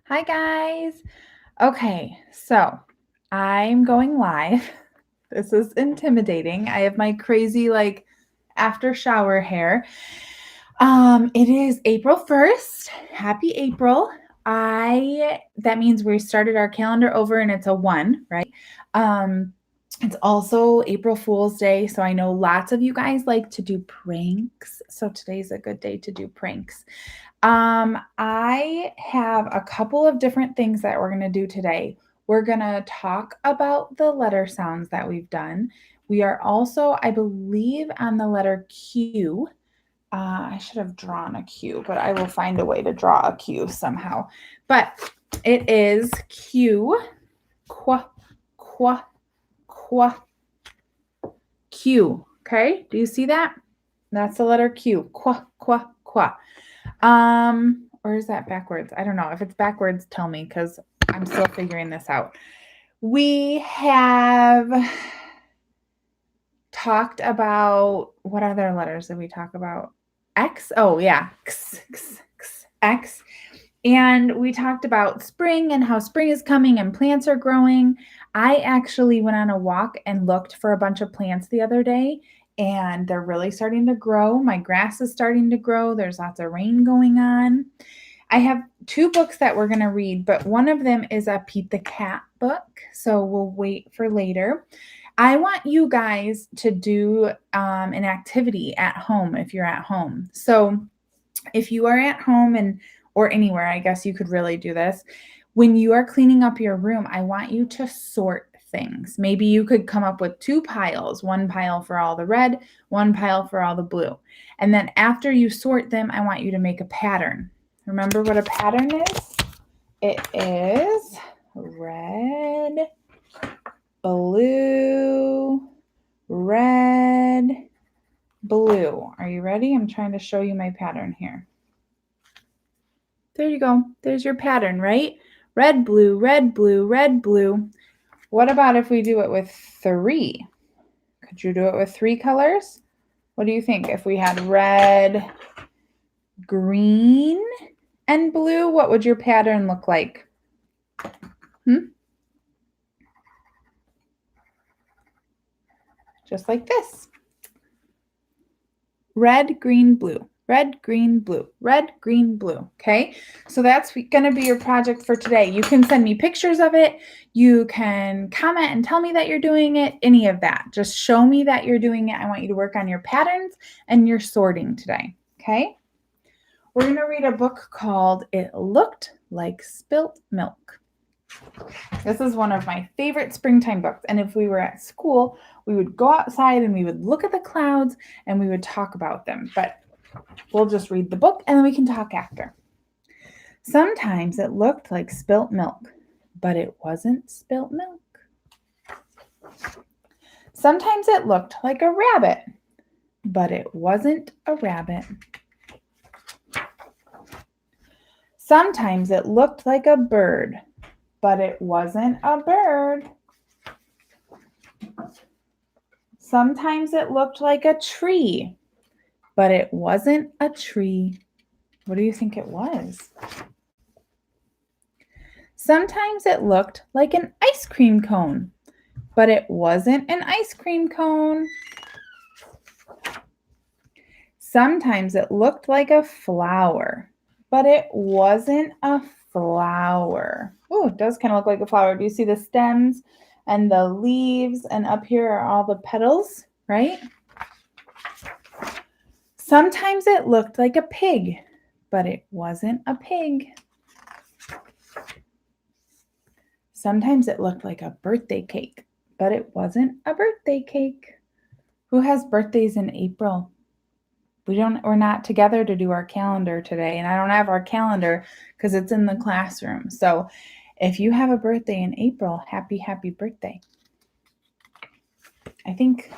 Hi, guys. Okay, so I'm going live. This is intimidating. I have my crazy, like, after shower hair. It is April 1st. Happy April. That means we started our calendar over and it's a 1, right? Um, it's also April Fool's Day, so I know lots of you guys like to do pranks. So today's a good day to do pranks. I have a couple of different things that we're going to do today. We're going to talk about the letter sounds that we've done. We are also, I believe, on the letter Q. I should have drawn a Q, but I will find a way to draw a Q somehow. But it is Q, qua, qua, qua, Q. Okay, do you see that? That's the letter Q. Qua, qua, qua. Or is that backwards? I don't know. If it's backwards, tell me because I'm still figuring this out. We have talked about what other letters did we talk about? X? Oh, yeah. X, X, X, X. And we talked about spring and how spring is coming and plants are growing. I actually went on a walk and looked for a bunch of plants the other day, and they're really starting to grow. My grass is starting to grow. There's lots of rain going on. I have two books that we're going to read, but one of them is a Pete the Cat book. So we'll wait for later. I want you guys to do an activity at home if you're at home. So if you are at home or anywhere, I guess you could really do this. When you are cleaning up your room, I want you to sort things. Maybe you could come up with two piles, one pile for all the red, one pile for all the blue. And then after you sort them, I want you to make a pattern. Remember what a pattern is? It is red, blue, red, blue. Are you ready? I'm trying to show you my pattern here. There you go. There's your pattern, right? Red, blue, red, blue, red, blue. What about if we do it with 3? Could you do it with 3 colors? What do you think? If we had red, green, and blue, what would your pattern look like? Just like this. Red, green, blue. Red, green, blue. Red, green, blue. Okay, so that's going to be your project for today. You can send me pictures of it. You can comment and tell me that you're doing it, any of that. Just show me that you're doing it. I want you to work on your patterns and your sorting today. Okay, we're going to read a book called It Looked Like Spilt Milk. This is one of my favorite springtime books. And if we were at school, we would go outside and we would look at the clouds and we would talk about them. But we'll just read the book and then we can talk after. Sometimes it looked like spilt milk, but it wasn't spilt milk. Sometimes it looked like a rabbit, but it wasn't a rabbit. Sometimes it looked like a bird, but it wasn't a bird. Sometimes it looked like a tree, but it wasn't a tree. What do you think it was? Sometimes it looked like an ice cream cone, but it wasn't an ice cream cone. Sometimes it looked like a flower, but it wasn't a flower. Oh, it does kind of look like a flower. Do you see the stems and the leaves? And up here are all the petals, right? Sometimes it looked like a pig, but it wasn't a pig. Sometimes it looked like a birthday cake, but it wasn't a birthday cake. Who has birthdays in April? We're not together to do our calendar today, and I don't have our calendar because it's in the classroom. So if you have a birthday in April, happy birthday. I think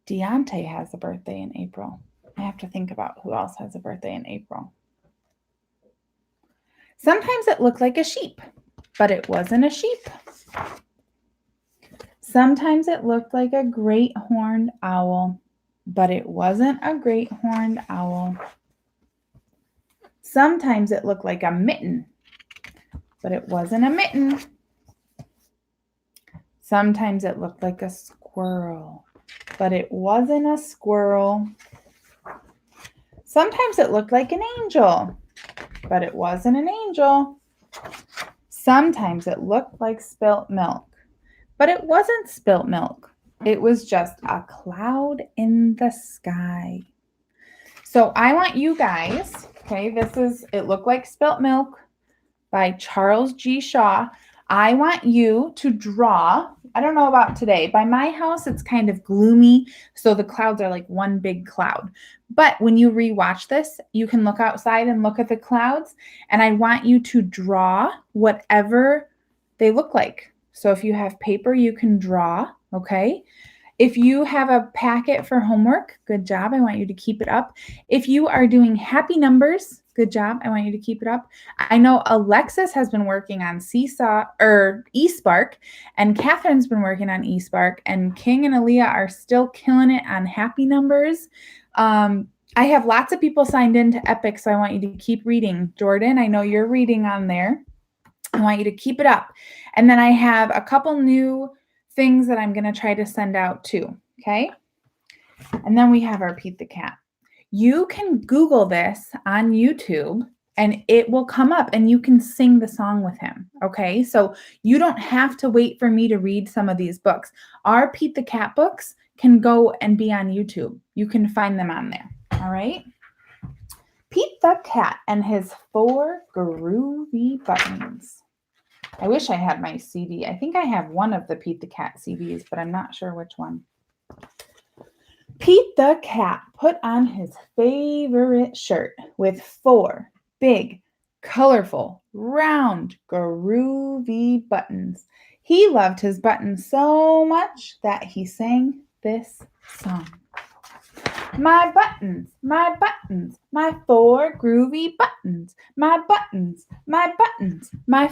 Deontay has a birthday in April. I have to think about who else has a birthday in April. Sometimes it looked like a sheep, but it wasn't a sheep. Sometimes it looked like a great horned owl, but it wasn't a great horned owl. Sometimes it looked like a mitten, but it wasn't a mitten. Sometimes it looked like a squirrel, but it wasn't a squirrel. Sometimes it looked like an angel, but it wasn't an angel. Sometimes it looked like spilt milk, but it wasn't spilt milk. It was just a cloud in the sky. So I want you guys, okay, It Looked Like Spilt Milk by Charles G. Shaw. I want you to draw, I don't know about today, by my house it's kind of gloomy, so the clouds are like one big cloud. But when you rewatch this, you can look outside and look at the clouds, and I want you to draw whatever they look like. So if you have paper, you can draw, okay? If you have a packet for homework, good job. I want you to keep it up. If you are doing happy numbers, good job. I want you to keep it up. I know Alexis has been working on Seesaw or eSpark, and Catherine's been working on eSpark, and King and Aaliyah are still killing it on happy numbers. I have lots of people signed into Epic, so I want you to keep reading. Jordan, I know you're reading on there. I want you to keep it up. And then I have a couple new things that I'm going to try to send out too. Okay. And then we have our Pete the Cat. You can Google this on YouTube and it will come up and you can sing the song with him. Okay. So you don't have to wait for me to read some of these books. Our Pete the Cat books can go and be on YouTube. You can find them on there. All right. Pete the Cat and his 4 groovy buttons. I wish I had my CD. I think I have one of the Pete the Cat CDs, but I'm not sure which one. Pete the Cat put on his favorite shirt with 4 big, colorful, round, groovy buttons. He loved his buttons so much that he sang this song. My buttons, my 4 groovy buttons, my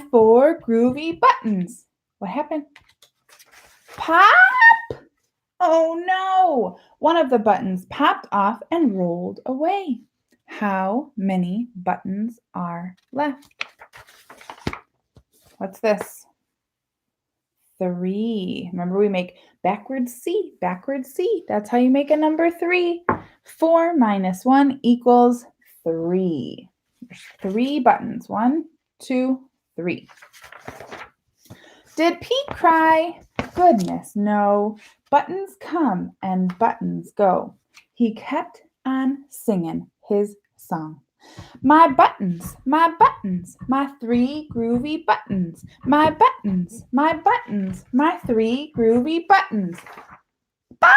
4 groovy buttons. What happened? Pop! Oh no! One of the buttons popped off and rolled away. How many buttons are left? What's this? 3. Remember, we make backwards C. That's how you make a number 3. 4 minus 1 equals 3. There's 3 buttons. 1, 2, 3. Did Pete cry? Goodness, no. Buttons come and buttons go. He kept on singing his song. My buttons, my 3 groovy buttons. My 3 groovy buttons. Pop!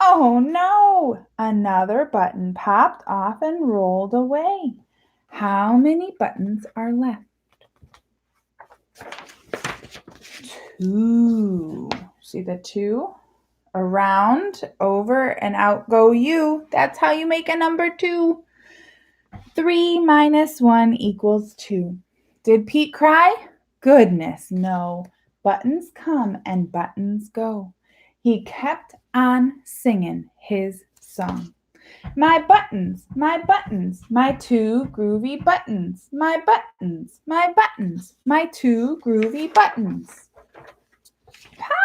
Oh no! Another button popped off and rolled away. How many buttons are left? 2. See the 2? Around, over, and out go you. That's how you make a number 2. 3 minus 1 equals 2. Did Pete cry? Goodness, no. Buttons come and buttons go. He kept on singing his song. My buttons, my 2 groovy buttons. My 2 groovy buttons. Pop!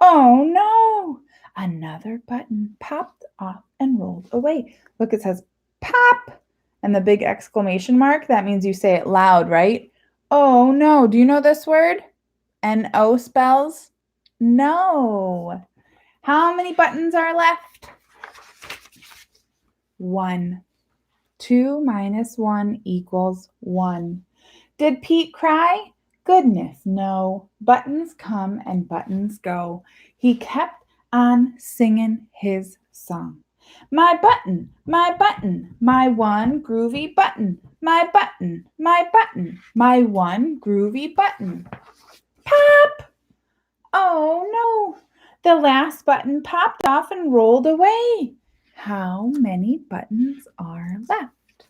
Oh no! Another button popped off and rolled away. Look, it says pop and the big exclamation mark. That means you say it loud, right? Oh no. Do you know this word? N-O spells? No. How many buttons are left? 1. 2 minus 1 equals 1. Did Pete cry? Goodness, no. Buttons come and buttons go. He kept on singing his song. My 1 groovy button. My 1 groovy button. Pop! Oh no! The last button popped off and rolled away. How many buttons are left?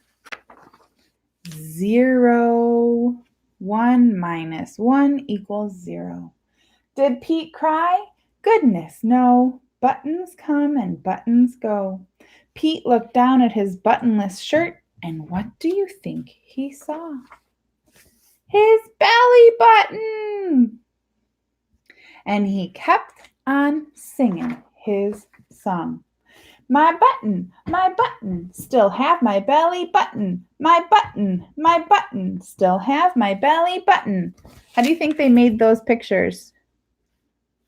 0. 1 minus 1 equals 0. Did Pete cry? Goodness, no. Buttons come and buttons go. Pete looked down at his buttonless shirt, and what do you think he saw? his belly button. And he kept on singing his song. My button, still have my belly button. My button, still have my belly button. How do you think they made those pictures?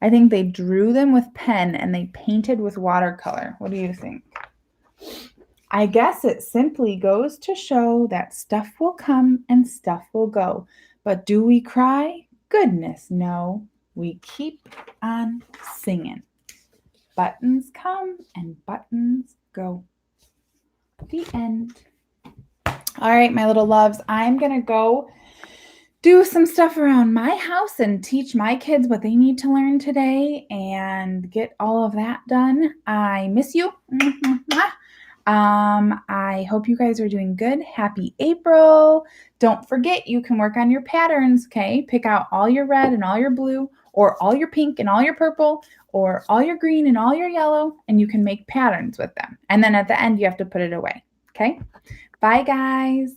I think they drew them with pen and they painted with watercolor. What do you think? I guess it simply goes to show that stuff will come and stuff will go. But do we cry? Goodness, no. We keep on singing. Buttons come and buttons go. The end. All right, my little loves, I'm going to go do some stuff around my house and teach my kids what they need to learn today and get all of that done. I miss you. I hope you guys are doing good. Happy April. Don't forget, you can work on your patterns, okay? Pick out all your red and all your blue, or all your pink and all your purple, or all your green and all your yellow, and you can make patterns with them. And then at the end, you have to put it away, okay? Bye, guys.